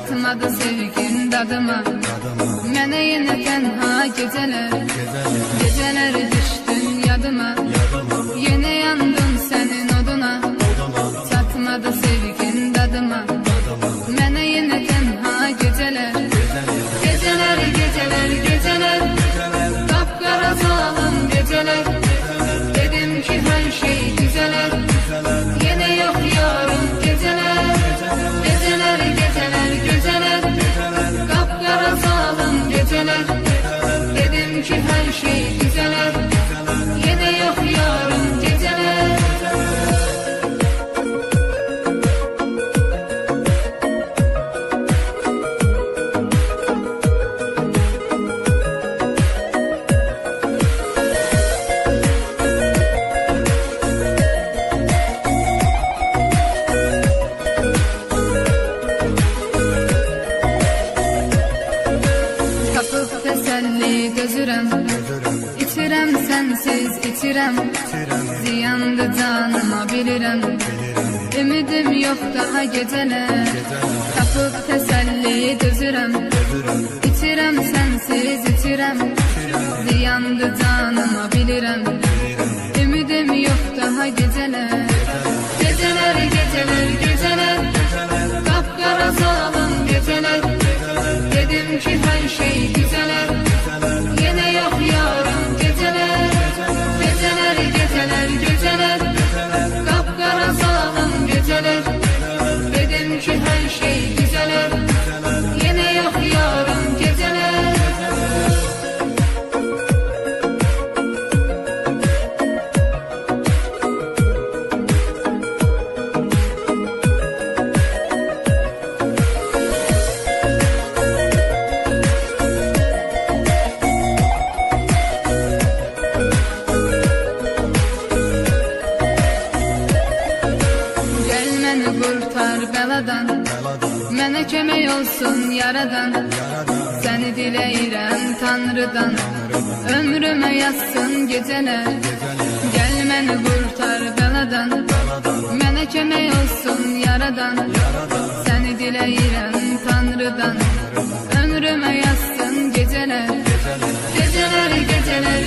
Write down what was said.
çatmadı sevgin dadıma. Mənə yenə tənha gecələr, gecələr düşdün yadıma. Yenə yandım sənin oduna, çatmadı sevgin dadıma. Mənə yenə tənha gecələr, gecələr, gecələr, gecələr, qapqara zalım gecələr. Dedim ki hər şey düzələr, yenə yox yarım gecələr. Gecələr, gecələr, gecələr, qapqara zalım gecələr. Dedim ki hər şey düzələr, yenə yox yarım gecələr. Tapıb təsəlli gözürəm, İçirəm sənsiz içirəm, ziyandı canıma bilirəm. Ümidim yox daha gecələr, tapıb təsəlli gözürəm, İçirəm sənsiz içirəm, ziyandı canıma bilirəm. Ümidim yox daha gecələr, gecələr, gecələr, gecələr, qapqara zalım gecələr. Dedim ki hər şey düzələr, yenə yox yarım gecələr. Gecələr, gecələr, gecələr, qapqara zalım gecələr. Dedim ki hər şey düzələr, yenə yox yarım gecələr. Qurtar bəladan, mənə kömək olsun yaradan. Səni diləyirəm Tanrıdan, ömrümə yazsın gecələr. Gəl məni qurtar bəladan, mənə kömək olsun yaradan. Səni diləyirəm Tanrıdan, ömrümə yazsın gecələr. Gecələr, gecələr,